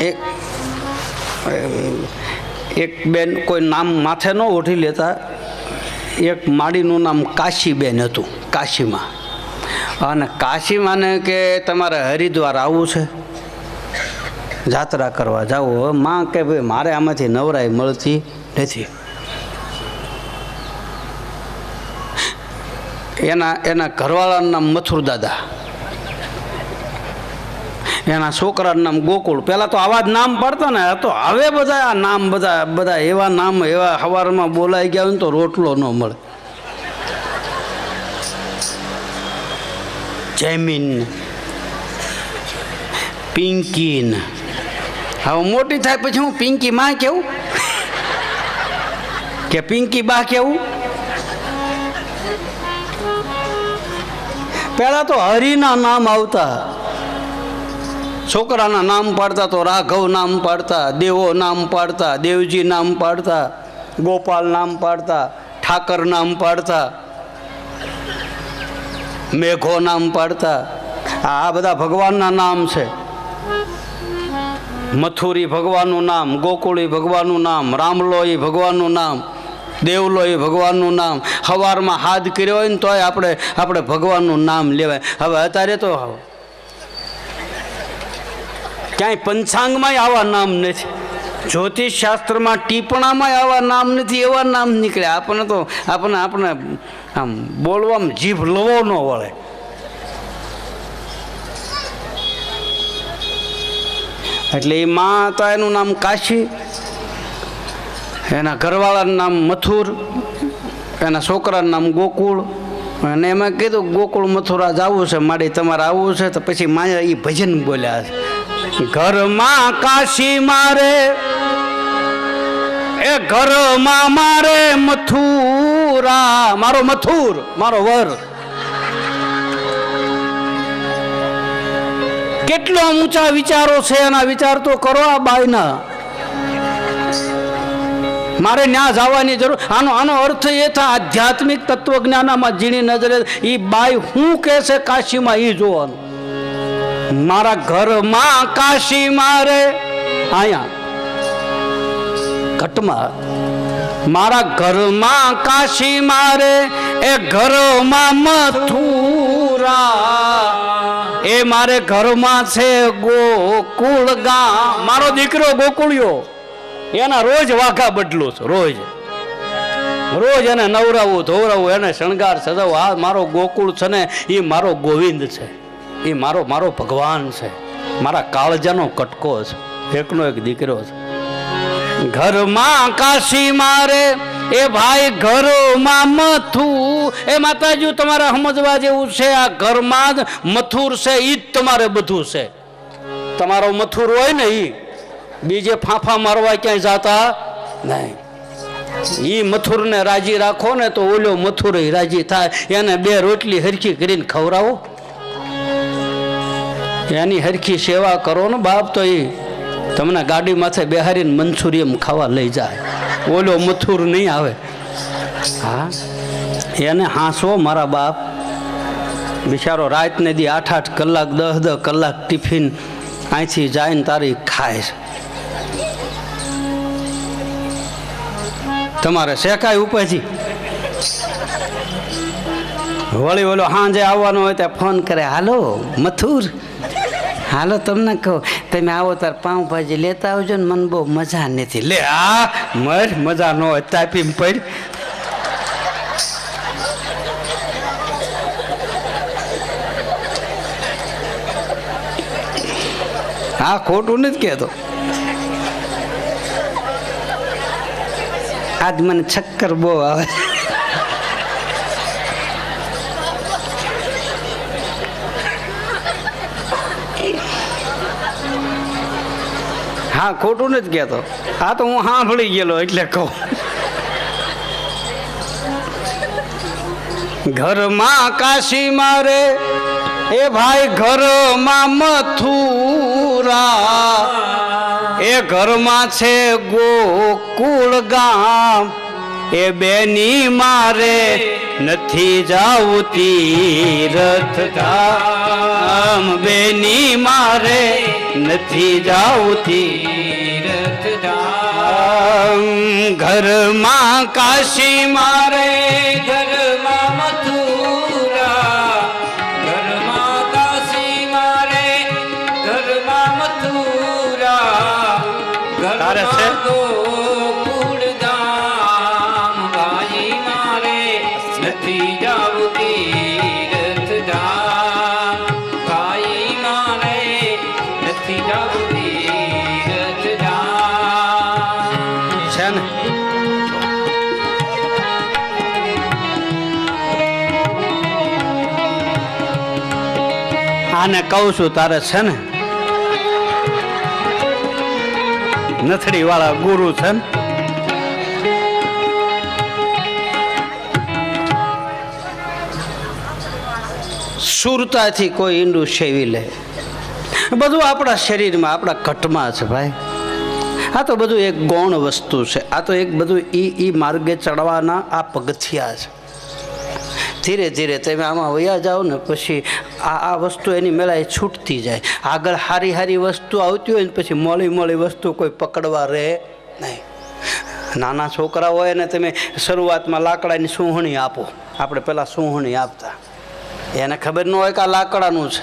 એક એક બેન કોઈ નામ માથે ન ઓઢી લેતા. એક માડીનું નામ કાશીબેન હતું, કાશીમાં. અને કાશીમાને કે તમારે હરિદ્વાર આવવું છે, જાત્રા કરવા જાવું. માં કે ભાઈ મારે આમાંથી નવરાઈ મળતી નથી. એના ઘરવાળાનું નામ મથુર દાદા, એના છોકરાનું નામ ગોકુળ. પહેલાં તો આવા જ નામ પડતા ને. તો હવે બધા આ નામ બધા એવા નામ એવા સવારમાં બોલાઈ ગયા હોય ને તો રોટલો ન મળે. જૈમીન, પિંકીન. હવે મોટી થાય પછી હું પિંકી માં કેવું કે પિંકી બા કેવું? પહેલાં તો હરિના નામ આવતા. છોકરાના નામ પાડતા તો રાઘવ નામ પાડતા, દેવો નામ પાડતા, દેવજી નામ પાડતા, ગોપાલ નામ પાડતા, ઠાકર નામ પાડતા, મેઘો નામ પાડતા. આ બધા ભગવાનના નામ છે. મથુરી ભગવાનનું નામ, ગોકુળી ભગવાનનું નામ, રામલોઈ ભગવાનનું નામ, દેવલોઈ ભગવાનનું નામ. સવારમાં હાથ કર્યો હોય ને તોય આપણે ભગવાનનું નામ લેવાય. હવે અત્યારે તો ક્યાંય પંચાંગમાંય આવા નામ નથી, જ્યોતિષ શાસ્ત્રમાં ટીપણામાંય આવા નામ નથી. એવા નામ નીકળ્યા. આપણે આમ બોલવામાં જીભ લવો ન વળે. એટલે એ માં હતા, એનું નામ કાશી, એના ઘરવાળાનું નામ મથુર, એના છોકરાનું નામ ગોકુળ. અને એમાં કીધું ગોકુળ મથુરા જવું છે, માડી તમારે આવવું છે. તો પછી માયા એ ભજન બોલ્યા છે, ઘરમાં કાશી મારે, એ ઘરમાં મારે મથુરા, મારો મથુર, મારો વર. કેટલા ઊંચા વિચારો છે એના. વિચાર તો કરો આ બાઈના. મારે ન્યા જવાની જરૂર. આનો અર્થ એ થાય આધ્યાત્મિક તત્વજ્ઞાનમાં ઝીણી નજરે એ બાઈ શું કહે છે કાશીમાં એ જોવાનું. મારા ઘરમાં કાશી મારે, અહીંયા ઘટમાં, મારા ઘરમાં કાશી મારે, એ ઘરમાં મથુરા, એ મારે ઘરમાં છે ગોકુળ ગામ. મારો દીકરો ગોકુળિયો, એના રોજ વાઘા બદલું છું. રોજ એને નવરાવું, ધોવરાવું, એને શણગાર સજાવું. આ મારો ગોકુળ છે ને એ મારો ગોવિંદ છે, એ મારો ભગવાન છે, મારા કાળજાનો કટકો છે, એકનો એક દીકરો છે. ઘરમાં કાશી મારે, એ ભાઈ ઘરમાં મથુર. એ માતાજી તમારે સમજવા જેવું છે. આ ઘરમાં જ મથુર છે, એ જ તમારે બધું છે. તમારો મથુર હોય ને એ બીજે ફાંફા મારવા ક્યાંય જાતા નહીં. એ મથુરને રાજી રાખો ને તો ઓલો મથુર રાજી થાય. એને બે રોટલી હરખી કરીને ખવડાવો, એની હરખી સેવા કરો ને બાપ, તો એ તમને ગાડી માથે બેહારીને મંચુરિયમ ખાવા લઈ જાય. ઓલો મથુર નહીં આવે. હા, એને હાંસો મારા બાપ. બિચારો રાતને દી 8-8 કલાક 10-10 કલાક ટિફિન અહીંથી જાય ને તારી ખાય છે. તમારે શેકાય ઉપરથી વળી ઓલો સાંજે આવવાનો હોય ત્યાં ફોન કરે, હાલો મથુર, હાલો તમને કહો તમે આવો તાર પાઉંભાજી લેતા આવજો ને, મને બહુ મજા નથી. લે આ મજા ન હોય, તાપી પડ. હા, ખોટું નથી કહેતો. આજ મને ચક્કર બહુ આવે. હા, ખોટું નથી કહેતો. આ તો હું સાંભળી ગયેલો એટલે કહું. ઘરમાં કાશી મારે, એ ભાઈ ઘરમાં મથુરા, એ ઘરમાં છે ગોકુળ ગામ, એ બેની મારે નથી જાવું તીરથ ધામ બેની મારે નથી જાવું તીરથ ધામ ઘરમાં કાશી મારે ઘરમાં મથુરા, ઘરમાં કાશી મારે, ઘરમાં મથુરા, તારે છે? ઘરમાં ગોકુળધામ ભાઈ મારે નથી જાવું તીરથ ધામ, ભાઈ મારે નથી જાવું તીરથ ધામ. છે ને આને કહું છું તારે છે ને નથડી વાળા ગુરુ છે ને સુરતાથી કોઈ ઈંડું સેવી લે બધું આપણા શરીરમાં આપણા ઘટમાં છે ભાઈ. આ તો બધું એક ગૌણ વસ્તુ છે. આ તો એક બધું ઈ માર્ગે ચડવાના આ પગથિયા છે. ધીરે ધીરે તમે આમાં વયા જાઓ ને પછી આ વસ્તુ એની મેળાએ છૂટતી જાય. આગળ સારી સારી વસ્તુ આવતી હોય ને પછી મોળી વસ્તુ કોઈ પકડવા રહે નહીં. નાના છોકરા હોય ને તમે શરૂઆતમાં લાકડાની સૂંહણી આપો. આપણે પહેલાં સૂંહણી આપતા, એને ખબર ન હોય કે આ લાકડાનું છે.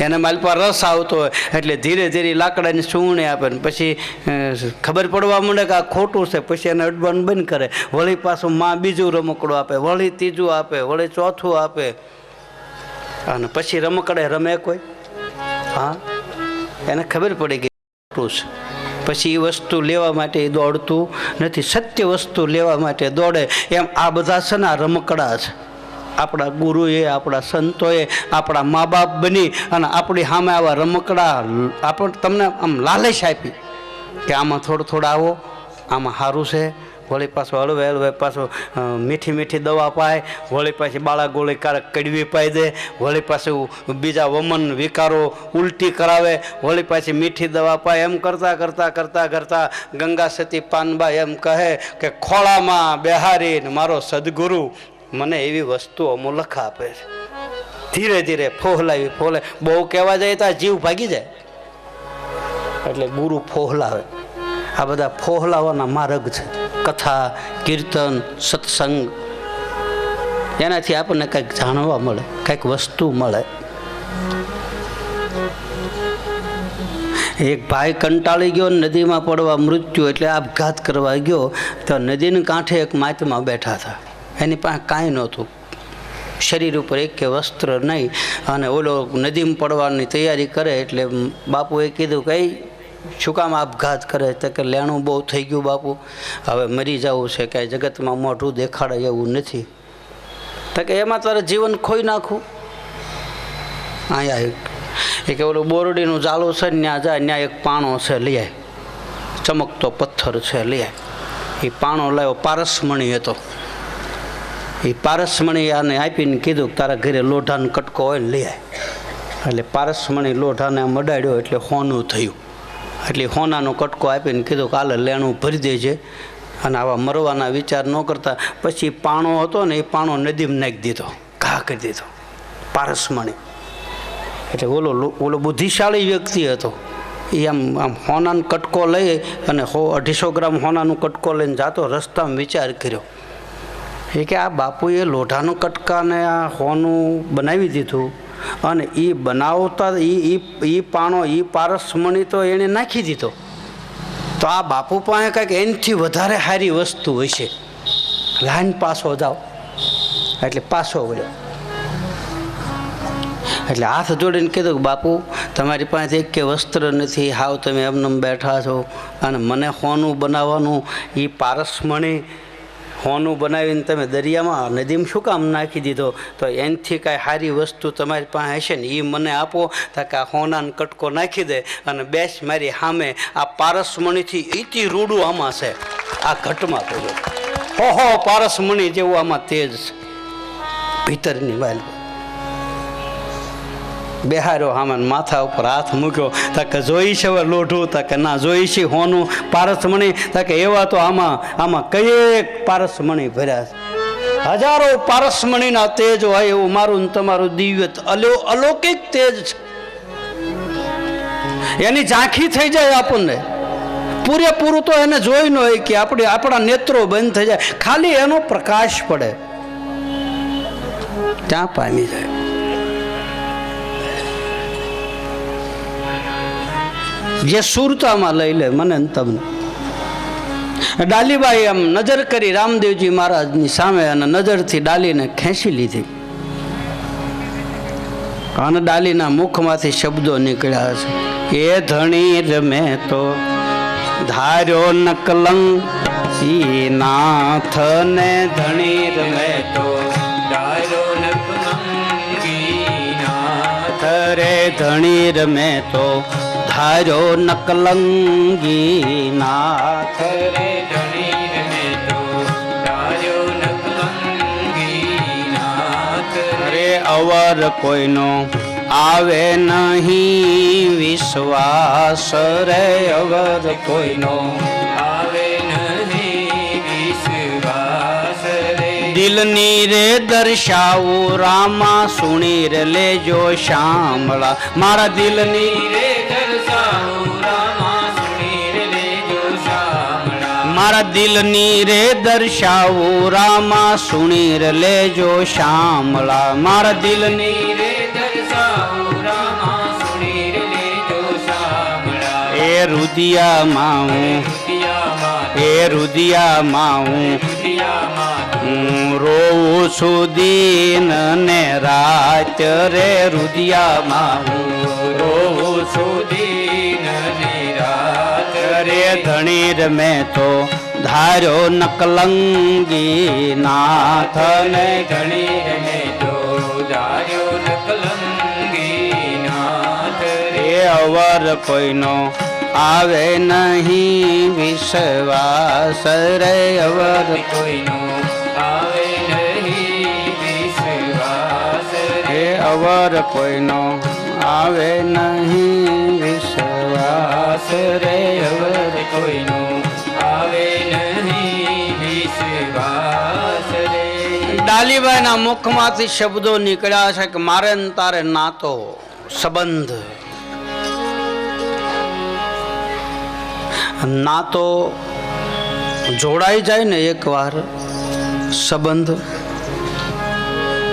એને મારી પર રસ આવતો હોય એટલે ધીરે ધીરે લાકડાની સૂંહણી આપે ને પછી ખબર પડવા માંડે કે આ ખોટું છે. પછી એને અડવાનું બંધ કરે. વળી પાછું માં બીજું રમકડું આપે, વળી ત્રીજું આપે, વળી ચોથું આપે અને પછી રમકડે રમે કોઈ. હા, એને ખબર પડી ગઈ ખોટું છે. પછી એ વસ્તુ લેવા માટે એ દોડતું નથી. સત્ય વસ્તુ લેવા માટે દોડે. એમ આ બધા છે ને આ રમકડા છે. આપણા ગુરુએ, આપણા સંતોએ, આપણા મા બાપ બની અને આપણી સામે આવા રમકડા તમને આમ લાલચ આપી કે આમાં થોડું આવો, આમાં સારું છે. વળી પાછું હળવે પાછું મીઠી દવા પાય, વળી પાછી બાળા ગોળી કારક કડવી પાઈ દે, વળી પાછું બીજા વમન વિકારો ઉલટી કરાવે, વળી પાછી મીઠી દવા પાય. એમ કરતાં ગંગા સતી પાનબાઈ એમ કહે કે ખોળામાં બેહારીને મારો સદગુરુ મને એવી વસ્તુઓ અમૂલખ આપે છે. ધીરે ધીરે ફોહલાવી બહુ કહેવા જાય તો જીવ ભાગી જાય. એટલે ગુરુ ફોહલાવે. આ બધા ફોહલાવાના માર્ગ છે. કથા, કીર્તન, સત્સંગ, એનાથી આપણને કંઈક જાણવા મળે, કંઈક વસ્તુ મળે. એક ભાઈ કંટાળી ગયો, નદીમાં પડવા મૃત્યુ એટલે આપઘાત કરવા ગયો તો નદીને કાંઠે એક મહાત્મા બેઠા હતા. એની પાસે કાંઈ નહોતું, શરીર ઉપર એક કે વસ્ત્ર નહીં, અને ઓલો નદીમાં પડવાની તૈયારી કરે એટલે બાપુએ કીધું કે શું કામ આપઘાત કરે? તો કે લેણું બહુ થઈ ગયું બાપુ, હવે મરી જવું છે, કાંઈ જગતમાં મોઢું દેખાડે એવું નથી. તો કે એમાં તારે જીવન ખોઈ નાખું. અહીંયા એ કે ઓલું બોરડીનું જાળું છે ને ત્યાં જાય, ત્યાં એક પાણો છે લઈ આય, ચમકતો પથ્થર છે લઈ આય. એ પાણો લાવ્યો, પારસમણી હતો. એ પારસમણી આને આપીને કીધું કે તારા ઘરે લોઢાનો કટકો હોય ને લઈ આય. એટલે પારસમણી લોઢાને મડાડ્યો એટલે હોનું થયું. એટલે હોનાનો કટકો આપીને કીધું કે હાલે લેણું ભરી દેજે અને આવા મરવાના વિચાર ન કરતા. પછી પાણો હતો ને એ પાણો નદીમાં નાખી દીધો, ઘા કરી દીધો પારસમણી. એટલે ઓલો બુદ્ધિશાળી વ્યક્તિ હતો. એ આમ હોનાનો કટકો લઈ અને 250 ગ્રામ હોનાનો કટકો લઈને જાતો રસ્તામાં વિચાર કર્યો એ કે આ બાપુએ લોઢાનો કટકાને આ હોનું બનાવી દીધું અને એ બનાવતા એ પાણો એ પારસમણી તો એણે નાખી દીધો, તો આ બાપુ પાસે કંઈક એનાથી વધારે સારી વસ્તુ હશે. લાઈન પાછો જાઓ. એટલે પાછો વળ્યો. એટલે હાથ જોડીને કીધું કે બાપુ તમારી પાસે એક કે વસ્ત્ર નથી, હાવ તમે એમને બેઠા છો અને મને હોનું બનાવવાનું એ પારસમણી હોનું બનાવીને તમે દરિયામાં નદીમાં શું કામ નાખી દીધો? તો એનાથી કાંઈ સારી વસ્તુ તમારી પાસે હશે ને એ મને આપો. તો કે આ હોનાનો કટકો નાખી દે અને બેસ મારી સામે આ પારસમણીથી ઈતી રૂડું આમાં છે, આ ઘટમાં તો હો પારસમણી જેવું આમાં તેજ છે ભીતરની વાલ. બેહાર્યો હામાં માથા ઉપર હાથ મૂક્યો. તાકે જોઈ છે હવે લોઢું? તાકે ના જોઈ છે હોનું પારસમણી? તાકે એવા તો આમાં કઈ પારસમણી ભર્યા છે. હજારો પારસમણીના તેજ હોય એવું મારું ને તમારું દિવ્ય અલૌકિક તેજ છે. એની ઝાંખી થઈ જાય આપણને, પૂરેપૂરું તો એને જોઈ ન હોય કે આપણા નેત્રો બંધ થઈ જાય, ખાલી એનો પ્રકાશ પડે ત્યાં પામી જાય. જે સુરતામાં લઈ લે મને ને તમને. ડાલીબાઈ આમ નજર કરી રામદેવજી મહારાજની સામે અને નજરથી ડાલીને ખેંચી લીધી અને ડાલીના મુખમાંથી શબ્દો નીકળ્યા છે, એ ધણી રમે તો ધાર્યો ન કલંકી નાથ ને ધણી રમે તો ધાર્યો ન કલંકી નાથ. રે ધણી રમે તો ધાર્યો ન કલંકી નાથ. રે ધણી રમે તો ધાર્યો ન કલંકી નાથ. રે અવર કોઈનો આવે નહીં વિશ્વાસ, રે અવર કોઈનો આવે નહીં વિશ્વાસ. રે દિલની રે દર્શાવું રામા સુણી રે લેજો શામળા, મારા દિલની રે દર્શાવો રામા સુણી રે લેજો શામળા. મારા દિલની રે દર્શાવું રામા સુણી રે લેજો શામળા, મારા દિલની રે દર્શાવો રામા સુણી રે લેજો શામળા. એ રુદિયામાં હું, એ રુદિયામાં હું હું રોવું છું દિન ને રાત, રે રુદિયામાં હું રોવું છું દિન ને રાત. રે ધણી રમે તો ધાર્યો ન કલંકી નાથ ને ધણી રમે તો ધાર્યો ન કલંકી નાથ. રે અવર કોઈનો આવે નહીં વિશ્વાસ, રે અવર કોઈનો આવે નહીં વિશ્વાસ. રે અવર કોઈનો આવે નહીં વિશ્વાસ, રે અવર કોઈનો આવે નહીં વિશ્વાસ. રે ડાલીબાઈના મુખમાંથી શબ્દો નીકળ્યા છે કે મારે ને તારે નાતો સંબંધ, નાતો જોડાઈ જાય ને એકવાર સંબંધ,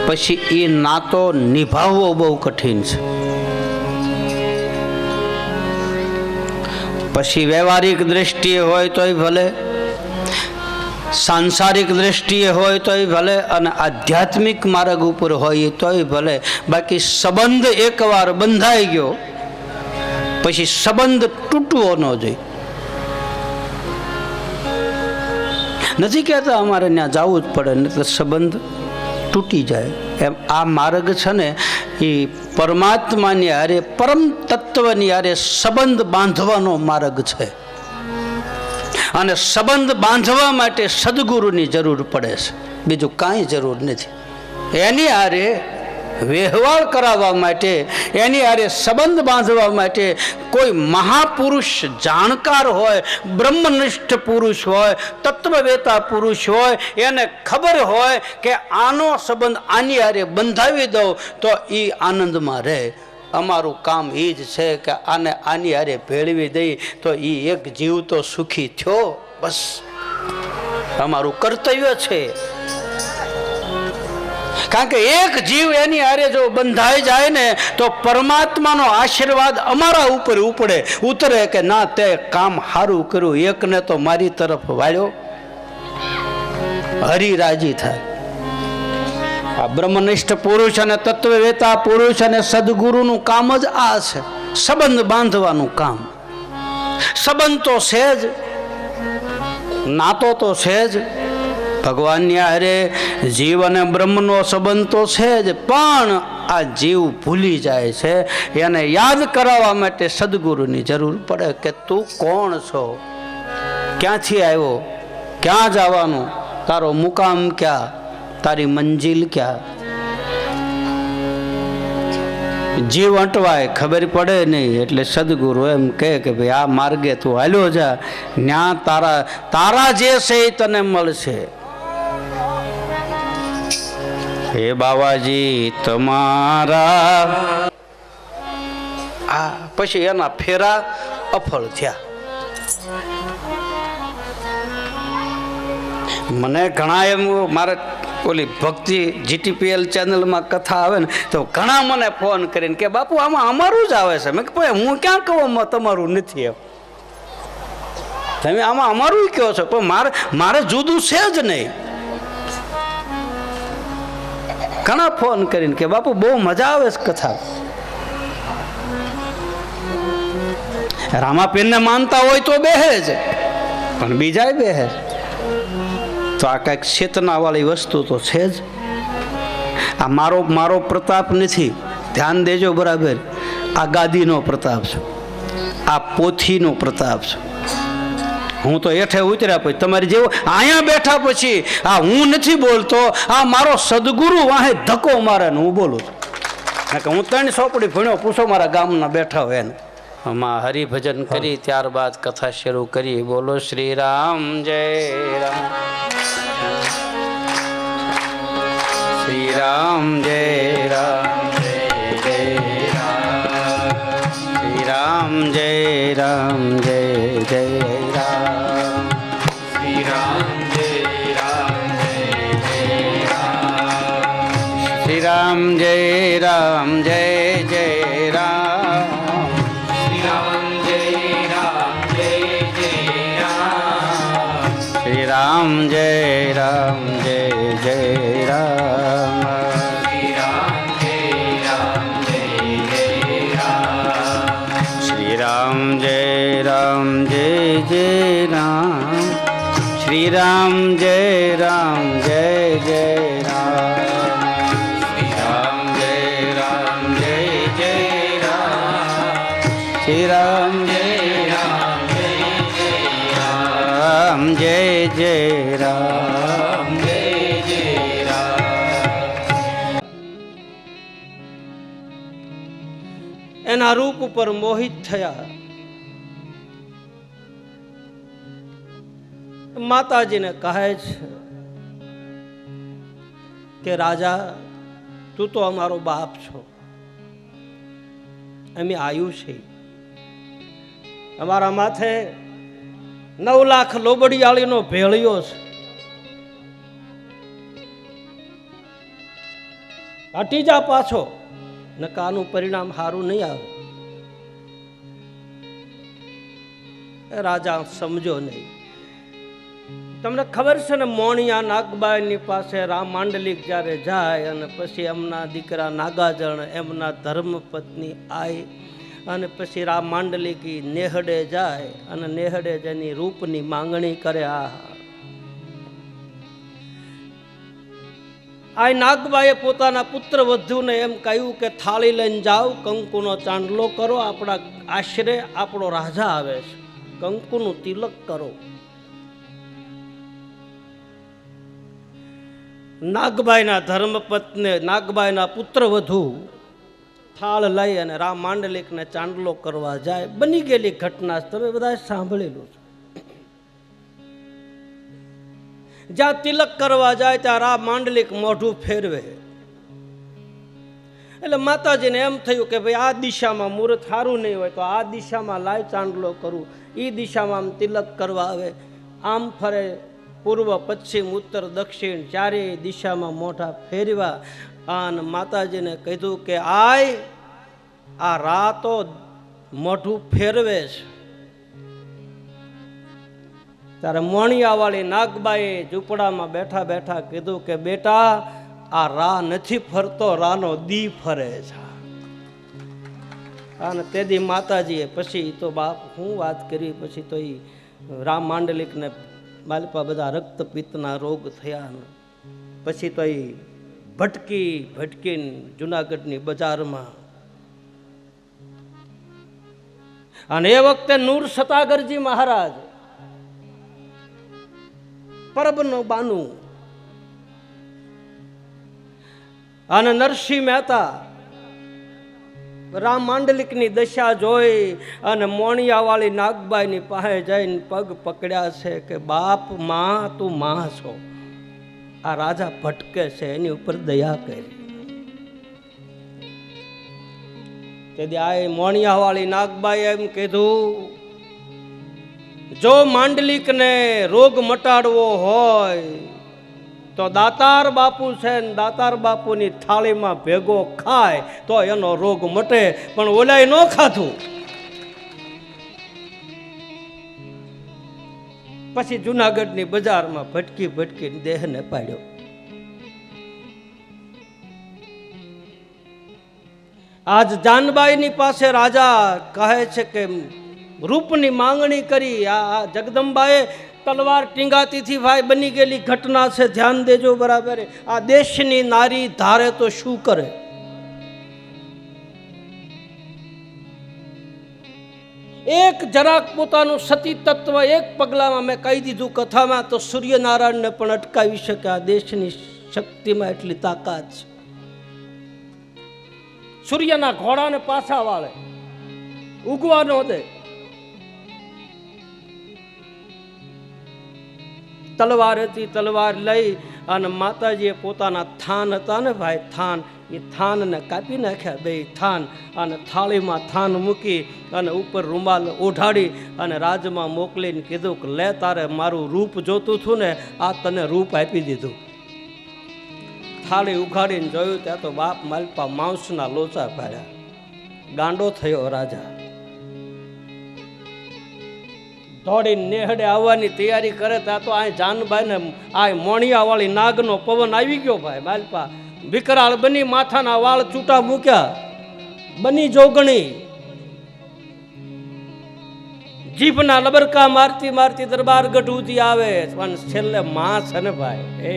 પછી એ નાતો નિભાવવો બહુ કઠિન છે. પછી વ્યવહારિક દ્રષ્ટિએ હોય તોય ભલે, સાંસારિક દ્રષ્ટિએ હોય તોય ભલે, અને આધ્યાત્મિક માર્ગ ઉપર હોય તોય ભલે, બાકી સંબંધ એકવાર બંધાઈ ગયો પછી સંબંધ તૂટવો ન જોઈએ. નથી કહેતા અમારે ત્યાં જવું જ પડે ને તો સંબંધ તૂટી જાય. એમ આ માર્ગ છે ને એ પરમાત્માની હારે, પરમ તત્વની હારે સંબંધ બાંધવાનો માર્ગ છે. અને સંબંધ બાંધવા માટે સદગુરુની જરૂર પડે છે, બીજું કાંઈ જરૂર નથી. એની હારે વ્યવહાર કરાવવા માટે, એની હારે સંબંધ બાંધવા માટે કોઈ મહાપુરુષ જાણકાર હોય, બ્રહ્મનિષ્ઠ પુરુષ હોય, તત્વવેતા પુરુષ હોય, એને ખબર હોય કે આનો સંબંધ આની હારે બંધાવી દઉં તો એ આનંદમાં રહે. અમારું કામ એ જ છે કે આને આની હારે ભેળવી દઈ તો એ એક જીવ તો સુખી થયો, બસ અમારું કર્તવ્ય છે. કારણ કે એક જીવ એની હારે જો બંધાઈ જાય ને તો પરમાત્માનો આશીર્વાદ અમારા ઉપર ઉતરે કે ના તે કામ સારું કર્યું, એકને તો મારી તરફ વાળ્યો, હરિ રાજી થાય. આ બ્રહ્મનિષ્ઠ પુરુષ અને તત્વવેતા પુરુષ અને સદગુરુનું કામ જ આ છે, સંબંધ બાંધવાનું કામ. સંબંધ તો છે જ, નાતો તો છે જ, ભગવાનની હારે જીવ અને બ્રહ્મનો સંબંધ તો છે જ, પણ આ જીવ ભૂલી જાય છે. એને યાદ કરાવવા માટે સદગુરુની જરૂર પડે કે તું કોણ છો, ક્યાંથી આવ્યો, ક્યાં જવાનું, તારો મુકામ ક્યાં, તારી મંજિલ ક્યાં. જીવ અટવાય ખબર પડે નહીં એટલે સદગુરુ એમ કહે કે ભાઈ આ માર્ગે તું હાલ્યો જા, ત્યાં તારા જે છે એ તને મળશે. હે બાવાજી તમારા આ પછી એના ફેરા અફળ થયા. મને ઘણા એમ મારે ઓલી ભક્તિ GTPL ચેનલમાં કથા આવે ને તો ઘણા મને ફોન કરીને કે બાપુ આમાં અમારું જ આવે છે. મેં કે ભાઈ હું ક્યાં કહું તમારું નથી એમ, તમે આમાં અમારું કહો છો પણ મારે જુદું છે જ નહીં. ઘણા ફોન કરીને કે બાપુ બહુ મજા આવે છે કથા. રામાપીરને માનતા હોય તો બેહે જ, પણ બીજા બેહે તો આ કંઈક ચેતના વાળી વસ્તુ તો છે જ. આ મારો પ્રતાપ નથી, ધ્યાન દેજો બરાબર. આ ગાદીનો પ્રતાપ છે, આ પોથીનો પ્રતાપ છે. હું તો હેઠે ઉતર્યા પછી તમારી જેવો અહીંયા બેઠા પછી આ હું નથી બોલતો, આ મારો સદગુરુ વાહે ધક્કો મારે ને હું બોલું છું. કે હું 3 ચોપડી ભણ્યો, પૂછો મારા ગામના બેઠા હોય ને. આમાં હરિભજન કરી ત્યારબાદ કથા શરૂ કરી. બોલો શ્રી રામ જય રામ, શ્રી રામ જય રામ, શ્રી રામ જય રામ, જય જય રામ, શ્રી રામ જય રામ, શ્રી રામ જય રામ, જય જય રામ, શ્રી રામ જય રામ, જય જય રામ, શ્રી રામ જય રામ, જય જય રામ, શ્રી રામ જય રામ, જય જય રામ, શ્રી રામ જય રામ, જય જય રામ, શ્રી રામ જય રામ, જય જય રામ, શ્રી રામ જય રામ, જય જય રામ, શ્રી રામ જય રામ, જય જય રામ, જય જય રામ, જય જય રામ. એના રૂપ ઉપર મોહિત થયા. માતાજીને કહે છે કે રાજા તું તો અમારો બાપ છો, અમે આયુષી, અમારા માથે 9 લાખ લોબડિયાળીનો ભેળિયો છે. હટી જા પાછો, નકાનું પરિણામ સારું નહીં આવે. રાજા સમજો નહીં. તમને ખબર છે ને, મોણિયા નાગબાઈની પાસે રામ માંડલિક જ્યારે જાય અને પછી એમના દીકરા નાગાજણ એમના ધર્મપત્ની આઈ અને પછી રામ માંડલિકી નેહડે જાય અને નેહડે જેની રૂપની માંગણી કરે. આ નાગબાઈએ પોતાના પુત્ર વધુને એમ કહ્યું કે થાળી લઈને જાઓ, કંકુનો ચાંદલો કરો, આપણા આશરે આપણો રાજા આવે છે, કંકુનું તિલક કરો. નાગબાઈના ધર્મપત્ની, નાગબાઈના પુત્ર વધુ થાળ લઈ અને રામ માંડલિકને ચાંદલો કરવા જાય. બની ગયેલી ઘટના તમે બધા સાંભળેલું છે. જ્યાં તિલક કરવા જાય ત્યાં રામ માંડલિક મોઢું ફેરવે. એટલે માતાજીને એમ થયું કે ભાઈ આ દિશામાં મુહૂર્ત સારું નહીં હોય તો આ દિશામાં લાય ચાંદલો કરું. એ દિશામાં આમ તિલક કરવા આવે, આમ ફરે, પૂર્વ પશ્ચિમ ઉત્તર દક્ષિણ ચારેય દિશામાં મોઢા ફેરવા અને માતાજીને કીધું કે આ રાતો મોઢું ફેરવે છે. ત્યારે મોણિયાવાળી નાગબાઈએ ઝૂંપડામાં બેઠા બેઠા કીધું કે બેટા આ રા નથી ફરતો, રાનો દી ફરે છે. અને તેથી માતાજીએ પછી તો બાપ હું વાત કરી, પછી તો એ રામ માંડલિકને માલપા બધા રક્તપિત્તના રોગ થયા. પછી તો એ ભટકીને જુનાગઢની બજારમાં, અને એ વખતે નૂર સતાગરજી મહારાજ પરબનો બાનું અને નરસિંહ મહેતા રામ માંડલિકની દશા જોઈ અને મોણિયાવાળી નાગબાઈની પાસે જઈને પગ પકડ્યા છે કે બાપ માં તું માં છો. આ રાજા ભટકે છે એની ઉપર દયા કરી. તેથી આ મોણિયા વાળી નાગબાઈ એમ કીધું, જો માંડલિકને રોગ મટાડવો હોય તો દાતાર બાપુ છે ને દાતાર બાપુની થાળીમાં ભેગો ખાય તો એનો રોગ મટે, પણ ઓલાય ન ખાધું. પછી જુનાગઢની બજારમાં ભટકી ભટકીને દેહને પાડ્યો. આજ જાનબાઈની પાસે રાજા કહે છે કે રૂપની માંગણી કરી. આ જગદંબાએ તલવાર ટીંગાતીથી ભાઈ બની ગયેલી ઘટના છે, ધ્યાન દેજો બરાબર. આ દેશની નારી ધારે તો શું કરે. એક જરાક પોતાનું સતી તત્વ એક પગલામાં મેં કહી દીધું કથામાં તો સૂર્યનારાયણને પણ અટકાવી શકે. આ દેશની શક્તિમાં એટલી તાકાત છે. સૂર્યના ઘોડાને પાછા વાળે, ઉગવા ન દે. તલવાર હતી, તલવાર લઈ અને માતાજીએ પોતાના થાન હતા ને ભાઈ, થાન, એ થાનને કાપી નાખ્યા, બે થાન, અને થાળીમાં થાન મૂકી અને ઉપર રૂમાલ ઓઢાડી અને રાજમાં મોકલીને કીધું કે લે, તારે મારું રૂપ જોતું હતું ને, આ તને રૂપ આપી દીધું. થાળી ઉઘાડીને જોયું ત્યાં તો બાપ માલપા માંસના લોચા પાડ્યા. ગાંડો થયો રાજા. દોડીને નેહડે આવવાની તૈયારી કરે ત્યાં તો આ જાનબાઈને આ મોણિયા વાળી નાગનો પવન આવી ગયો ભાઈ માલપા. વિકરાળ બની, માથાના વાળ છૂટા મૂક્યા, બની જોગણી. જીભના લબરકા મારતી મારતી દરબારગઢ ઉધી આવે, પણ છેલ્લે માં છે ને ભાઈ, એ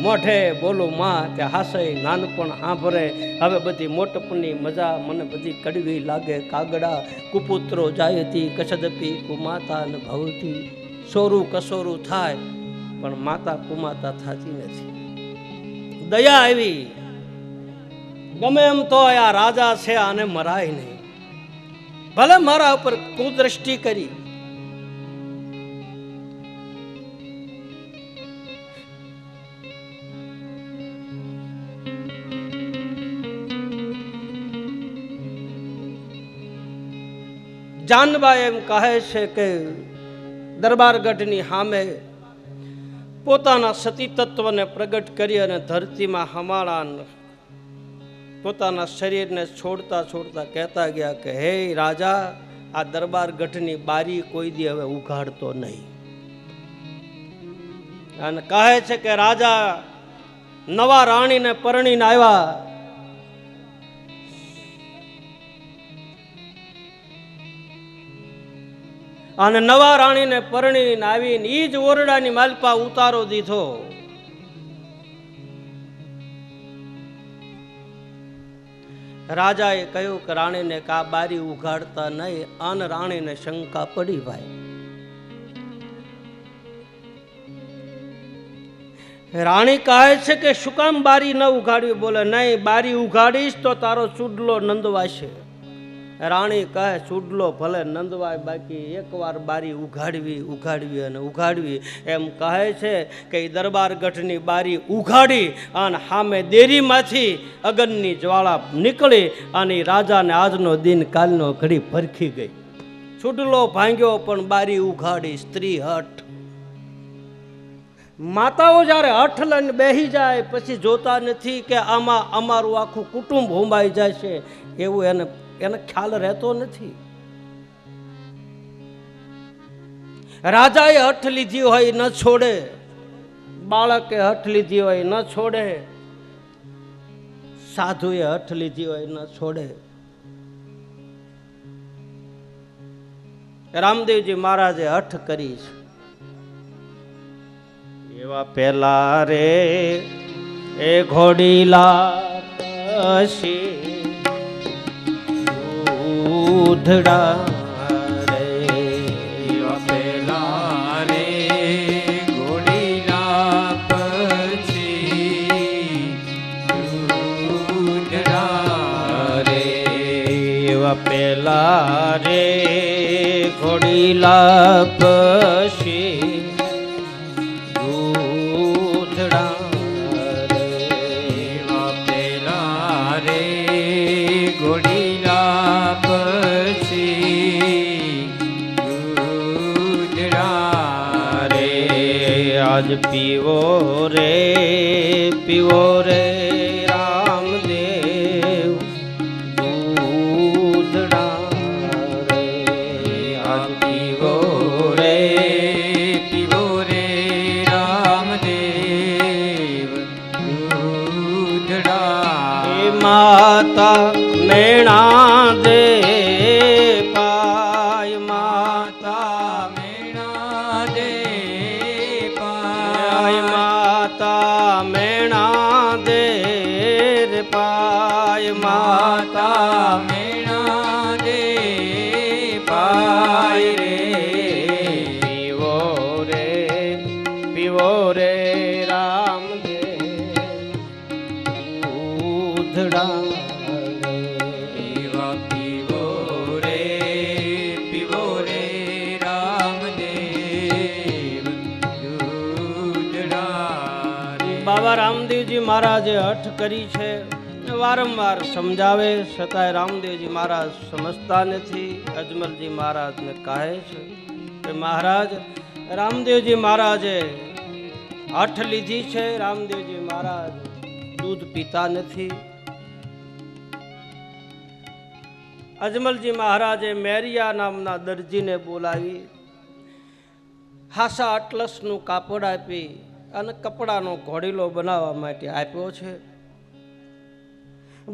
મોઢે બોલું માં ત્યાં હાસય નાનપણ આંભરે. હવે બધી મોટપની મજા મને બધી કડવી લાગે. કાગડા કુપુત્રો જાયતી કસદપી કુમાતા ન ભવતી. સોરું કસોરું થાય પણ માતા કુમાતા થતી નથી. દયા આવી. ગમે એમ તો આ રાજા છે, આને મરાય નહીં. ભલે મારા ઉપર કુદ્રષ્ટિ કરી, જાનબાઈ એમ કહે છે કે દરબારગઢની સામે પોતાના સતી તત્વને પ્રગટ કરી અને ધરતીમાં હમાળા પોતાના શરીરને છોડતા છોડતા કહેતા ગયા કે હે રાજા, આ દરબારગઢની બારી કોઈ દી હવે ઉઘાડતો નહીં. અને કહે છે કે રાજા નવા રાણીને પરણીને આવ્યા. અને નવા રાણીને પરણીને આવીને ઈ જ ઓરડાની માલપા ઉતારો દીધો. રાજાએ કહ્યું કે રાણીને કા બારી ઉઘાડતા નહીં. અન રાણીને શંકા પડી ભાઈ. રાણી કહે છે કે શું કામ બારી ન ઉઘાડવી? બોલે નહીં, બારી ઉઘાડીશ તો તારો ચૂડલો નંદવાશે. રાણી કહે ચૂડલો ભલે નંદવાય, બાકી એકવાર બારી ઉઘાડવી અને ઉઘાડવી. એમ કહે છે કે દરબારગઢની બારી ઉઘાડી અને સામે દેરીમાંથી અગ્નિની જ્વાળા નીકળી અને રાજાને આજનો દિન કાલનો ઘડી ભરખી ગઈ. ચૂડલો ભાંગ્યો પણ બારી ઉઘાડી. સ્ત્રી હઠ. માતાઓ જ્યારે હઠ લઈને બેસી જાય પછી જોતા નથી કે આમાં અમારું આખું કુટુંબ હોંબાઈ જાય છે, એવું એને ખ્યાલ રહેતો નથી. રાજાએ હઠ લીધી હોય ન છોડે, બાળકે હઠ લીધી હોય ન છોડે, સાધુએ હઠ લીધી હોય ન છોડે. રામદેવજી મહારાજે હઠ કરી છે. એવા પેલા રે એ ઘોડીલા પછી ઉધડા રે, પેલા રે ઘોડીલા પછી ઉધડા રે. પેલા રે ઘોડીલા પછી આજ પીવો રે રામદેવ દૂધડા રે આજ પીવો રે રામદેવ દૂધડા એ માતા મેણા દે પાય માતા મેણા દે પાય માતા મેણા દે રે પાય માતા મેણા દે પાય રે પીવો રે રામદેવ દૂધડા એવા પીવો રે રામદેવ દૂધડા રે. બાબા રામદેવજી મહારાજે હઠ કરી છે, વારંવાર સમજાવે છતાંય રામદેવજી મહારાજ સમજતા નથી. અજમલજી મહારાજને કહે છે કે મહારાજ, રામદેવજી મહારાજે હઠ લીધી છે, રામદેવજી મહારાજ દૂધ પીતા નથી. અજમલજી મહારાજે મેરિયા નામના દરજીને બોલાવી હાસા અટલસનું કાપડ આપી અને કપડાનો ઘોડીલો બનાવવા માટે આપ્યો છે.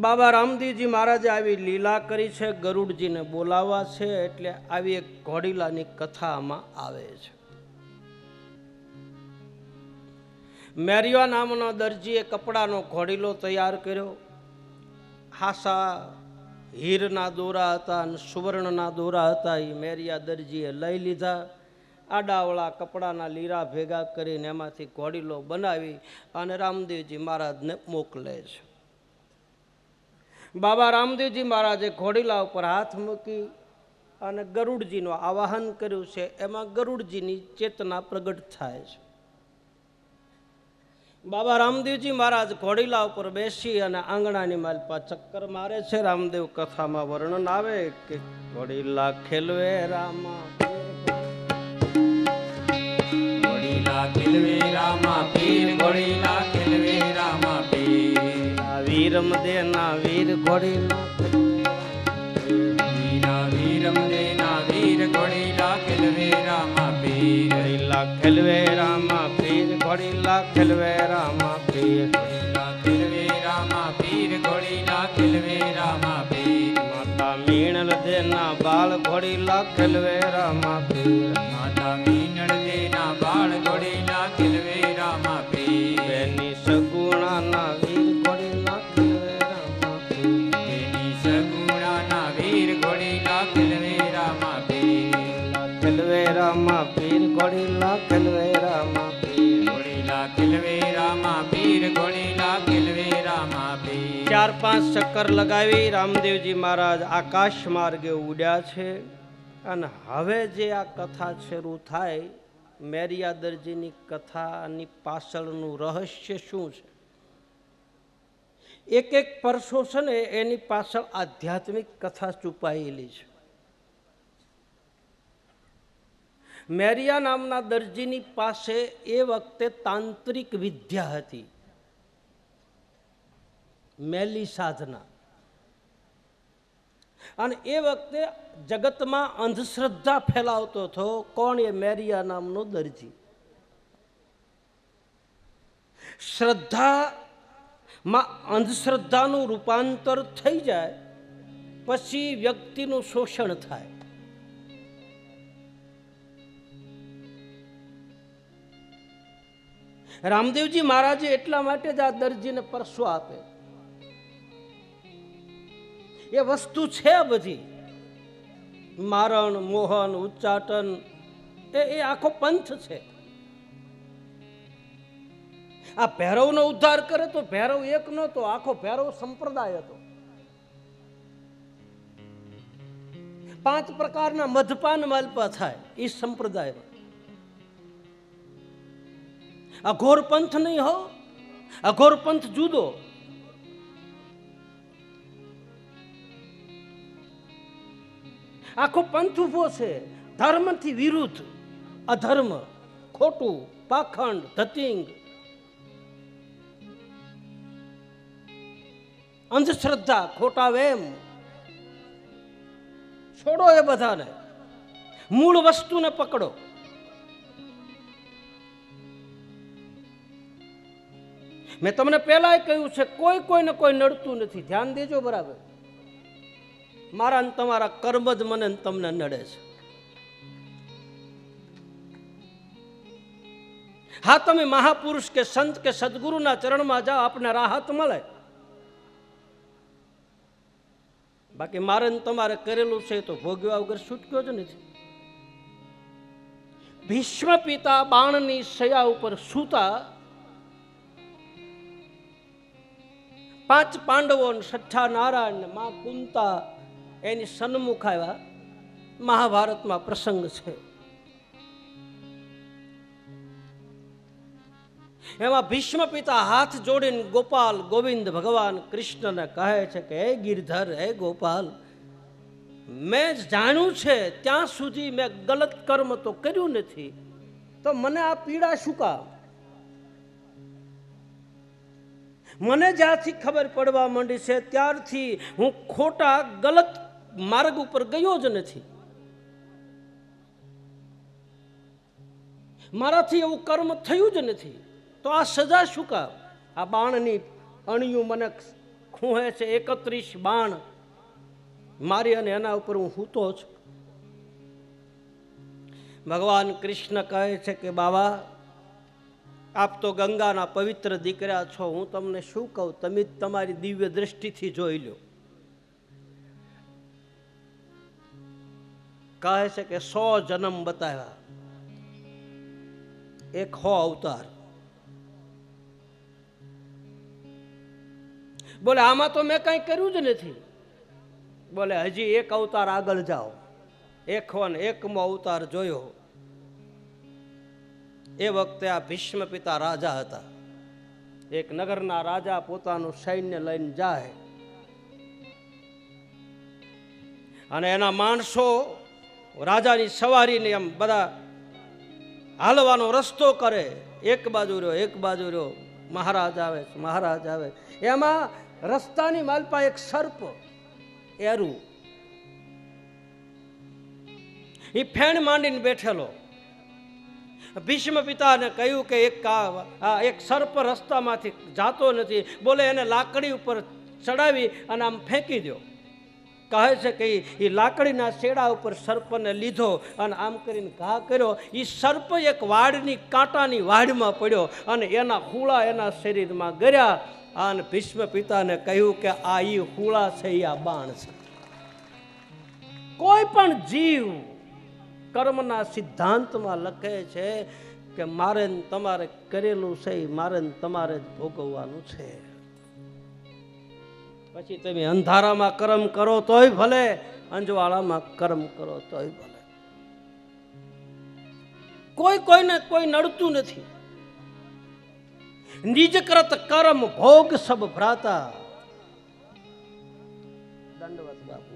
બાબા રામદેવજી મહારાજે આવી લીલા કરી છે, ગરુડજીને બોલાવવા છે, એટલે આવી એક ઘોડીલાની કથામાં આવે છે. મેરિયા નામનો દરજીએ કપડાનો ઘોડીલો તૈયાર કર્યો. હાસા હીરના દોરા હતા અને સુવર્ણના દોરા હતા, એ મેરિયા દરજીએ લઈ લીધા. આડાવળા કપડાના લીરા ભેગા કરીને એમાંથી ઘોડીલો બનાવી અને રામદેવજી મહારાજને મોકલે છે. બાબા રામદેવજી મહારાજે ઘોડીલા ઉપર હાથ મૂકી અને ગરુડજીનું આવાહન કર્યું છે. એમાં ગરુડજીની ચેતના પ્રગટ થાય છે. બાબા રામદેવજી મહારાજ ઘોડીલા ઉપર બેસી અને આંગણાની માલપા ચક્કર મારે છે. રામદેવ કથામાં વર્ણન આવે કે ઘોડીલા ખેલવે રામા ખેલવે રામા પીર ઘોડીલા ખેલવે રામા પીર વીરમ દેના વીર ઘોડીલા વીરમ દેના વીર ઘોડીલા ખેલવે રામા પીર ઘોડીલા ખેલવે રામા પીર ઘોડીલા ખેલવે રામા પીર ખેલવે રામા પીર ઘોડીલા ખેલવે રામા પીર માતા મીણલ દેના બાળ ઘોડીલા ખેલવે રામા પીર માતા મીનળ દેના બાળ ઘોડીલા ખેલવે રામા પીર બેની સગુણાના વીર ઘોડીલા ખેલવે રામા પીર તેની સગુણાના વીર ઘોડીલા ખેલવે રામા પીર ખેલવે રામા પીર ઘોડીલા ખેલવે રામા પીર ઘોડીલા ખેલવે રામા પીર ઘોડીલા ખેલવે રામા પીર 4-5 ચક્કર લગાવી રામદેવજી મહારાજ આકાશ માર્ગે ઉડ્યા છે. અને હવે જે આ કથા શરૂ થાય, મેરિયા દરજીની કથાની પાછળનું રહસ્ય શું છે? એક એક પરસો છે ને એની પાછળ આધ્યાત્મિક કથા છુપાયેલી છે. મેરિયા નામના દરજીની પાસે એ વખતે તાંત્રિક વિદ્યા હતી, મેલી સાધના. અને એ વખતે જગતમાં અંધશ્રદ્ધા ફેલાવતો હતો. કોણ? એ મેરિયા નામનો દરજી. શ્રદ્ધામાં અંધશ્રદ્ધાનું રૂપાંતર થઈ જાય પછી વ્યક્તિનું શોષણ થાય. રામદેવજી મહારાજે એટલા માટે જ આ દરજીને પરસો આપે. એ વસ્તુ છે બધી, મારણ, મોહન, ઉચ્ચાટન, એ આખો પંથ છે. આ ભૈરવનો ઉદ્ધાર કરે તો ભૈરવ એક નહોતો, આખો ભૈરવ સંપ્રદાય હતો. 5 પ્રકારના મધપાન માલપા થાય એ સંપ્રદાય. અઘોર પંથ નહીં હો, અઘોર પંથ જુદો. આખો પંથ ઉભો છે ધર્મથી વિરુદ્ધ, અધર્મ, ખોટું, પાખંડ, ધતિંગ, અંધશ્રદ્ધા, ખોટા વેમ છોડો. એ બધાને મૂળ વસ્તુને પકડો. મેં તમને પહેલા કહ્યું છે, કોઈને કોઈ નડતું નથી. ધ્યાન દેજો બરાબર. મારા ને તમારા કર્મ જ મને ને તમને નડે છે. હા, તમે મહાપુરુષ કે સંત કે સદગુરુના ચરણમાં જાઓ, આપને રાહત મળે. બાકી મારે ને તમારે કરેલું છે તો ભોગવ્યા વગર છૂટક્યો જ નથી. ભીષ્મ પિતા બાણની શયા ઉપર સૂતા, 5 પાંડવો ને 6 નારાયણ ને મા કુંતા એની સન્મુખ આવ્યા. મહાભારતમાં પ્રસંગ છે. એમાં ભીષ્મ પિતા હાથ જોડીને ગોપાલ ગોવિંદ ભગવાન કૃષ્ણને કહે છે કે હે ગિરધર, હે ગોપાલ, મેં જાણ્યું છે ત્યાં સુધી મેં ગલત કર્મ તો કર્યું નથી, તો મને આ પીડા શું કામ? મને જ્યાંથી ખબર પડવા માંડી છે ત્યારથી હું ખોટા ગલત માર્ગ ઉપર ગયો જ નથી. મારાથી એવું કર્મ થયું જ નથી, તો આ સજા શું કામ? આ બાણની અણિયું મને ખૂહે છે. 31 બાણ મારી અને એના ઉપર હું હૂતો છું. ભગવાન કૃષ્ણ કહે છે કે બાબા, આપ તો ગંગાના પવિત્ર દીકરા છો, હું તમને શું કહું, તમે જ તમારી દિવ્ય દ્રષ્ટિથી જોઈ લો. કહે છે કે 100 જન્મ બતાવ્યા, 100 અવતાર. બોલે આમાં તો મેં કઈ કર્યું જ નથી. બોલે હજી 1 અવતાર આગળ જાઓ. 101મો અવતાર જોયો. એ વખતે આ ભીષ્મ પિતા રાજા હતા. એક નગરના રાજા પોતાનું સૈન્ય લઈને જાય અને એના માણસો રાજાની સવારીને એમ બધા હાલવાનો રસ્તો કરે. એક બાજુ રહ્યો મહારાજ આવે. એમાં રસ્તાની માલપા એક સર્પ એરું એ ફેણ માંડીને બેઠેલો. ભીષ્મ પિતાને કહ્યું કે એક સર્પ રસ્તામાંથી જાતો નથી. બોલે એને લાકડી ઉપર ચડાવી અને આમ ફેંકી દો. કહે છે કે એ લાકડીના શેડા ઉપર સર્પને લીધો અને આમ કરીને ઘા કર્યો. એ સર્પ એક વાડની કાંટાની વાડમાં પડ્યો અને એના હુળા એના શરીરમાં ગર્યા. અને ભીષ્મ પિતાને કહ્યું કે આ ઈ હુળા છે, આ બાણ છે. કોઈ પણ જીવ કર્મના સિદ્ધાંતમાં લખે છે કે મારે તમારે કરેલું છે, મારે તમારે જ ભોગવવાનું છે. પછી તમે અંધારામાં કર્મ કરો તોય ભલે, અંજવાળામાં કર્મ કરો તોય ભલે. કોઈને કોઈ નડતું નથી. નિજ કરત કર્મ ભોગ સબ ભ્રાતા. દંડવત બાપુ.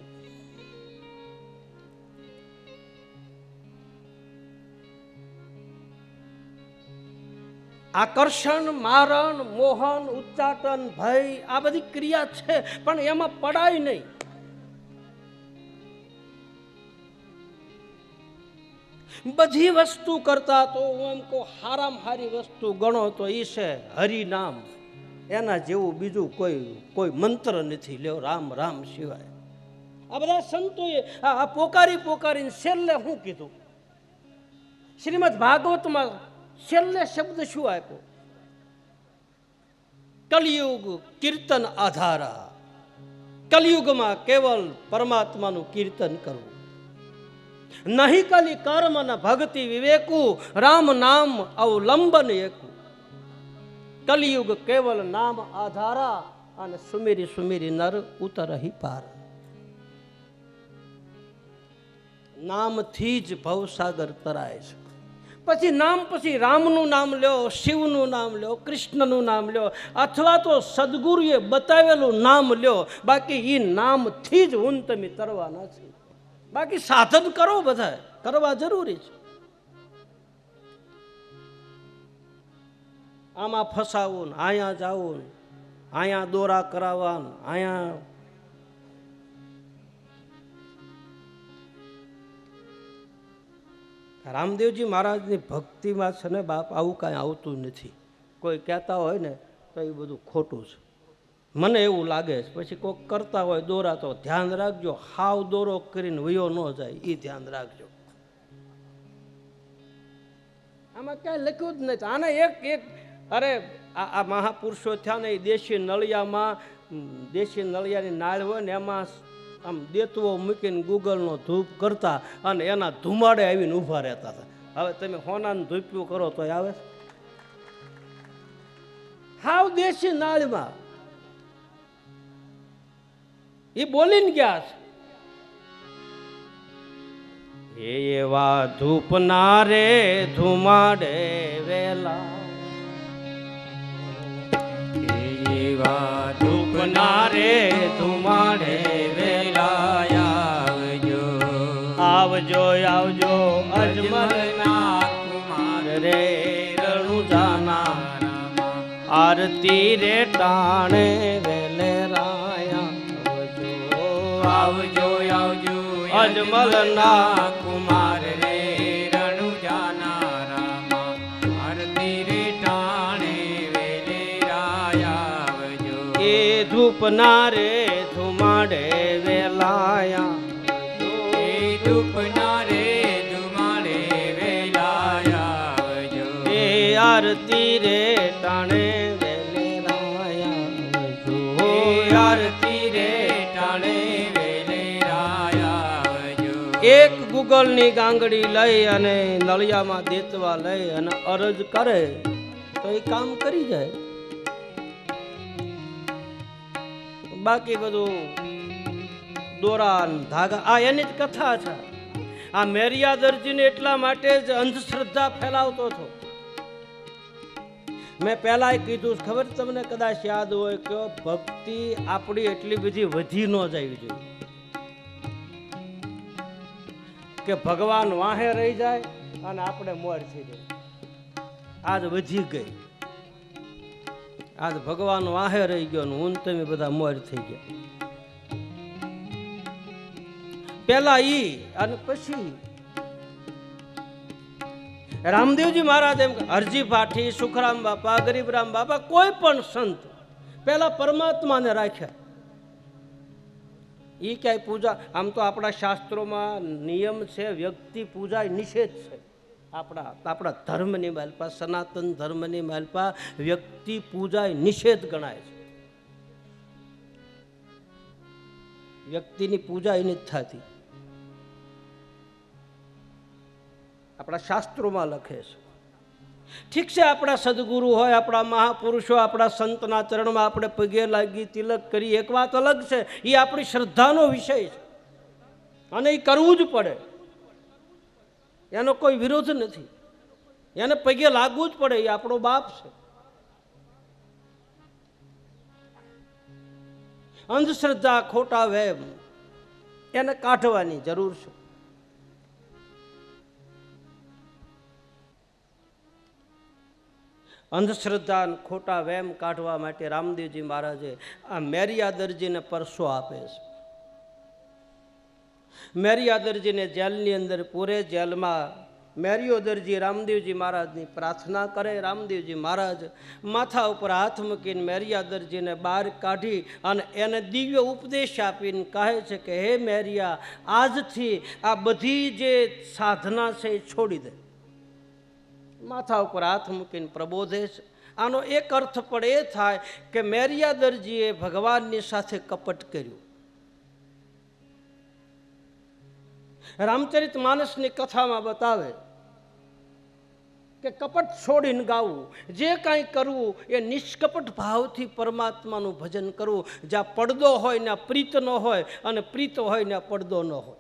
આકર્ષણ, મારણ, મોહન, ઉચ્ચાટન, ભય, આ બધી ક્રિયા છે, પણ એમાં પડાય નહીં. બધી વસ્તુ કરતા તો હું એમ કહું હારામાં હારી વસ્તુ ગણો તો એ છે હરિનામ. એના જેવું બીજું કોઈ મંત્ર નથી. લ્યો રામ રામ સિવાય. આ બધા સંતોએ આ પોકારીને છેલ્લે શું કીધું? શ્રીમદ ભાગવતમાં છેલ્લે શબ્દ શું આપ્યો? કલિયુગ કીર્તન આધારા. કલિયુગમાં કેવલ પરમાત્માનું કીર્તન કરવું. નહીં કલી કર્મ ન ભક્તિ વિવેકુ, રામ નામ અવલંબન એકુ. કલિયુગ કેવલ નામ આધારા અને સુમેરી નર ઉતરહી પાર. નામથી જ ભવસાગર તરાય છે. પછી રામનું નામ લ્યો, શિવનું નામ લ્યો, કૃષ્ણનું નામ લ્યો, અથવા તો સદગુરુએ બતાવેલું નામ લ્યો. બાકી એ નામથી જ હું તમે તરવાના છે. બાકી સાધન કરો, બધા કરવા જરૂરી છે. આમાં ફસાવું ને અહીંયા જાવું ને અહીંયા દોરા કરાવવા ને અહીંયા રામદેવજી મહારાજની ભક્તિમાં છે ને બાપ આવું કાંઈ આવતું નથી. કોઈ કહેતા હોય ને તો એ બધું ખોટું છે, મને એવું લાગે છે. પછી કોઈક કરતા હોય દોરા તો ધ્યાન રાખજો, હાવ દોરો કરીને વયો ન જાય એ ધ્યાન રાખજો. આમાં ક્યાંય લખ્યું જ નથી. આને એક એક અરે આ મહાપુરુષો થયા ને એ દેશી નળિયામાં, દેશી નળિયાની નાળ હોય ને એમાં આમ દેતવો મૂકીને ગૂગલનો ધૂપ કરતા અને એના ધુમાડે આવીને ઊભા રહેતા હતા. હવે તમે હોનાનું ધૂપ્યું કરો તો આવે હાવ દેશી નાળમાં. એ બોલીને ગયા છે એવા ધૂપના રે ધુમાડે વેલા, એવા ધૂપના રે ધુમાડે વેલા આવજો આવજો અજમલના કુમાર રે રણુજાના આરતી રે ટાણે વેલે રાયા આવજો આવજો અજમલના કુમાર રે રણુજાના રામા આરતી રે ટાણે વેલે રાયા આવજો એ ધૂપના રે ધુમાડે વેલાયા ધૂપના રે ધુમાડે વેલાયા આવજો એ આરતી રે ટાણે વેલે રાયા આવજો આરતી રે ટાણે વેલે રાયા આવજો એક ગૂગલની ગાંગડી લઈ અને નળિયામાં દેતવા લઈ અને અરજ કરે તો એ કામ કરી જાય. બાકી બધું દોરા ધાગા આ એની જ કથા છે. આ મેરિયાદરજીને એટલા માટે જ અંધશ્રદ્ધા ફેલાવતો હતો. મેં પહેલા કીધું ખબર તમને કદાચ યાદ હોય કે ભક્તિ આપણી એટલી બધી વધી ન જવી જોઈએ કે ભગવાન વાહે રહી જાય અને આપણે મોર થઈ જાય. આજ વધી ગઈ, આજ ભગવાન વાહે રહી ગયો ને હું તમે બધા મોર થઈ ગયા. પેલા ઈ અને પછી રામદેવજી મહારાજ એમ હરજી પાઠી, સુખરામ બાપા, ગરીબરામ બાપા, કોઈ પણ સંત પેલા પરમાત્માને રાખ્યા. ઈ ક્યાંય પૂજા, આમ તો આપણા શાસ્ત્રોમાં નિયમ છે વ્યક્તિ પૂજા નિષેધ છે. આપણા ધર્મની માલપા, સનાતન ધર્મની માલપા વ્યક્તિ પૂજા નિષેધ ગણાય છે. વ્યક્તિની પૂજા એની જ થતી આપણા શાસ્ત્રોમાં લખે છે. ઠીક છે, આપણા સદગુરુ હોય, આપણા મહાપુરુષો, આપણા સંતના ચરણમાં આપણે પગે લાગી તિલક કરી, એક વાત અલગ છે, એ આપણી શ્રદ્ધાનો વિષય છે અને એ કરવું જ પડે. એનો કોઈ વિરોધ નથી, એને પગે લાગવું જ પડે, એ આપણો બાપ છે. અંધશ્રદ્ધા, ખોટા વહેમ એને કાઢવાની જરૂર છે. અંધશ્રદ્ધા ખોટા વહેમ કાઢવા માટે રામદેવજી મહારાજે આ મેરિયાદરજીને પરસો આપે છે. મેરિયાદરજીને જેલની અંદર પૂરે, જેલમાં મેરિયાદરજી રામદેવજી મહારાજની પ્રાર્થના કરે. રામદેવજી મહારાજ માથા ઉપર હાથ મૂકીને મેરિયાદરજીને બહાર કાઢી અને એને દિવ્ય ઉપદેશ આપીને કહે છે કે હે મેરિયા, આજથી આ બધી જે સાધના છે એ છોડી દે. માથા ઉપર હાથ મૂકીને પ્રબોધે છે. આનો એક અર્થ પણ એ થાય કે મેરિયાદરજીએ ભગવાનની સાથે કપટ કર્યું. રામચરિત માનસની કથામાં બતાવે કે કપટ છોડીને ગાવું, જે કાંઈ કરવું એ નિષ્કપટ ભાવથી પરમાત્માનું ભજન કરવું. જ્યાં પડદો હોય ને પ્રીત ન હોય અને પ્રીત હોય ને પડદો ન હોય.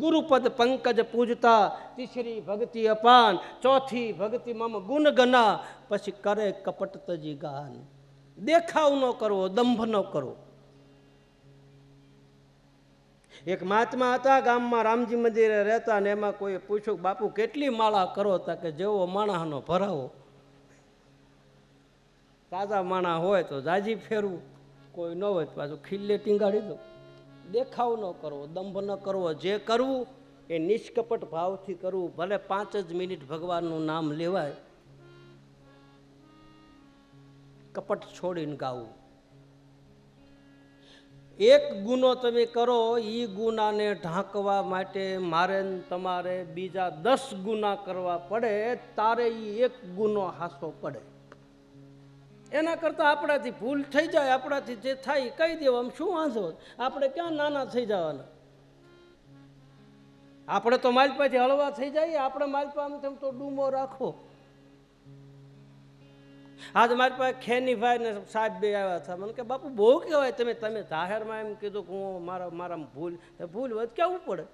ગુરુપદ પંકજ પૂજતા, તીસરી ભક્તિ અપાન, ચોથી ભક્તિ મમ ગુણ ગના, પછી કરે કપટ તજી ગાન. દેખાવ ન કરવો, દંભ ન કરવો. એક મહાત્મા હતા, ગામમાં રામજી મંદિરે રહેતા, ને એમાં કોઈ પૂછ્યું બાપુ કેટલી માળા કરો? તા કે જેવો માણસનો ભરાવો. તાજા માણા હોય તો જાજી ફેરવું, કોઈ ન હોય તો પાછું ખીલ્લે ટીંગાડી દો. દેખાવ ન કરવો, દંભ ન કરવો, જે કરવું એ નિષ્કપટ ભાવથી કરવું. ભલે 5 જ મિનિટ ભગવાનનું નામ લેવાય, કપટ છોડીને ગાવું. એક ગુનો તમે કરો, એ ગુનાને ઢાંકવા માટે મારે ને તમારે બીજા 10 ગુના કરવા પડે, તારે એ એક ગુનો હાસો પડે. એના કરતાં આપણાથી ભૂલ થઈ જાય, આપણાથી જે થાય કહી દેવું, આમ શું વાંધો? આપણે ક્યાં નાના થઈ જવાના? આપણે તો માલપાથી હળવા થઈ જાય. આપણે માલપા આમ તેમ તો ડૂમો રાખો. આજ મારી પાસે ખેનીભાઈ ને સાહેબ બે આવ્યા હતા. મને કે બાપુ બહુ કહેવાય, તમે જાહેરમાં એમ કીધું કે હું મારા ભૂલ હોય કેવું પડે.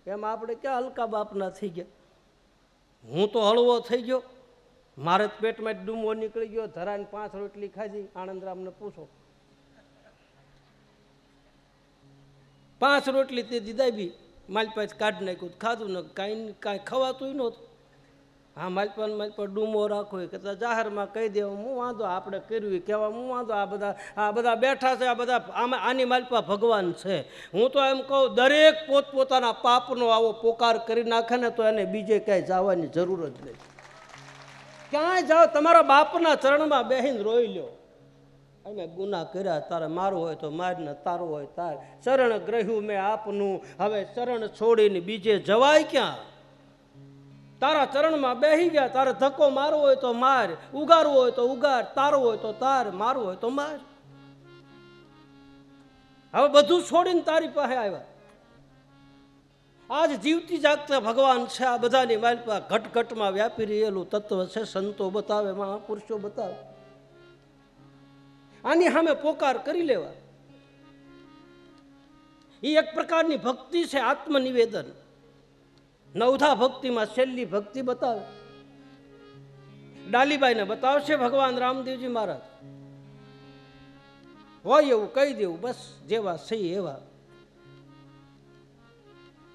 એમ આપણે ક્યાં હલકા બાપના થઈ ગયા? હું તો હળવો થઈ ગયો, મારે પેટમાં ડૂમો નીકળી ગયો, ધરાને 5 રોટલી ખાધી. આનંદરામને પૂછો, 5 રોટલી તે દીધા બી મારી પાસે કાઢી નાખ્યું, ખાધું ને કાંઈ ખવાતું નહોતું. હા, માલપા ડૂમો રાખો કે જાહેરમાં કહી દેવા હું વાંધો? આપણે કર્યું કહેવા હું વાંધો? આ બધા બેઠા છે, આ બધા આની માલપા ભગવાન છે. હું તો એમ કહું, દરેક પોતપોતાના પાપનો આવો પોકાર કરી નાખે ને તો એને બીજે ક્યાંય જવાની જરૂર જ નહીં. ક્યાંય જાઓ, તમારા બાપના ચરણમાં બેહીને રોઈ લ્યો. અમે ગુના કર્યા, તારે મારું હોય તો મારને, તારું હોય તાર. શરણ ગ્રહ્યું મેં આપનું, હવે શરણ છોડીને બીજે જવાય ક્યાં? તારા ચરણમાં બેહી ગયા, તારે ધક્કો મારવો હોય તો માર, ઉગારવો હોય તો ઉગાર, તારવો હોય તો તાર, મારવો હોય તો માર. હવે બધું છોડીને તારી પાસે આવ્યા. આજ જીવતી જાગતા ભગવાન છે. આ બધાની માલપા ઘટઘટમાં વ્યાપી રહેલું તત્વ છે. સંતો બતાવે, મહાપુરુષો બતાવે. આની સામે પોકાર કરી લેવા એ એક પ્રકારની ભક્તિ છે, આત્મનિવેદન. નવધા ભક્તિમાં છેલ્લી ભક્તિ બતાવે. ડાલીબાઈને બતાવશે ભગવાન રામદેવજી મહારાજ. હોય એવું કહી દેવું, બસ જેવા સહી એવા,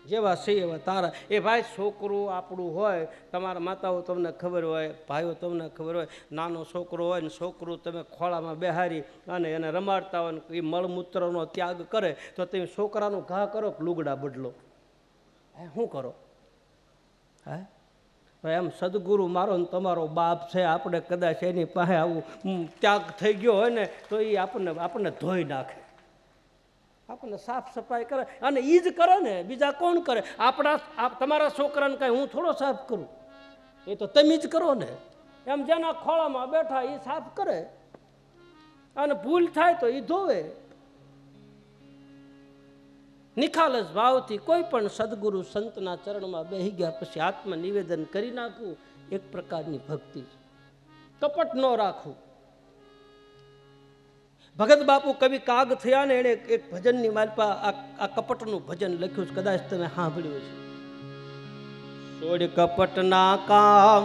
જેવા સહી એવા તારા. એ ભાઈ, છોકરું આપણું હોય, તમારા માતાઓ તમને ખબર હોય, ભાઈઓ તમને ખબર હોય, નાનો છોકરો હોય ને છોકરું તમે ખોળામાં બેહારી અને એને રમાડતા હોય ને એ મળમૂત્રનો ત્યાગ કરે તો તમે છોકરાનું ઘા કરો કે લુગડા બદલો? શું કરો? હા, એમ સદગુરુ મારો ને તમારો બાપ છે. આપણે કદાચ એની પાસે આવું ત્યાગ થઈ ગયો હોય ને તો એ આપણને ધોઈ નાખે, આપણને સાફ સફાઈ કરે. અને એ જ કરે ને, બીજા કોણ કરે? તમારા છોકરાને કાંઈ હું થોડો સાફ કરું, એ તો તમે જ કરો ને. એમ જેના ખોળામાં બેઠા એ સાફ કરે, અને ભૂલ થાય તો એ ધોવે. નિખાલસ ભાવથી કોઈ પણ સદગુરુ સંતના ચરણમાં બેસી ગયા પછી આત્મનિવેદન કરી નાખવું એક પ્રકારની ભક્તિ છે. કપટ ન રાખવું. ભગત બાપુ કવિ કાગ થયા ને, એણે એક ભજનની માલપા આ કપટનું ભજન લખ્યું છે, કદાચ તમે સાંભળ્યું છે. છોડ કપટના કામ,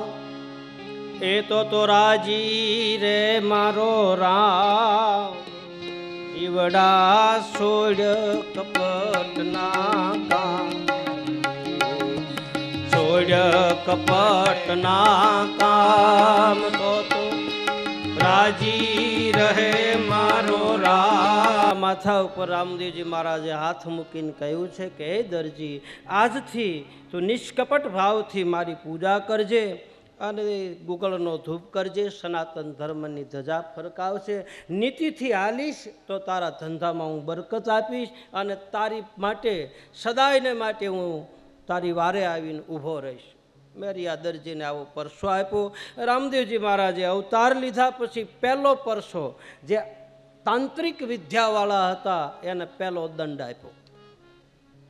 એ તો રાજી રે મારો રામ. ઈવડા છોડ કપટના કામ, છોડ કપટના કામ, તો રાજી રહે મારો રામ. માથા ઉપર રામદેવજી મહારાજે હાથ મૂકીને કહ્યું છે કે હે દરજી, આજથી તું નિષ્કપટ ભાવથી મારી પૂજા કરજે અને ગુગળનો ધૂપ કરજે. સનાતન ધર્મની ધજા ફરકાવશે. નીતિથી હાલીશ તો તારા ધંધામાં હું બરકત આપીશ અને તારી માટે સદાયને માટે હું તારી વારે આવીને ઊભો રહીશ. મેરી આ દરજીને આવો પરસો આપ્યો. રામદેવજી મહારાજે અવતાર લીધા પછી પહેલો પરસો જે તાંત્રિક વિદ્યાવાળા હતા એને પહેલો દંડ આપ્યો.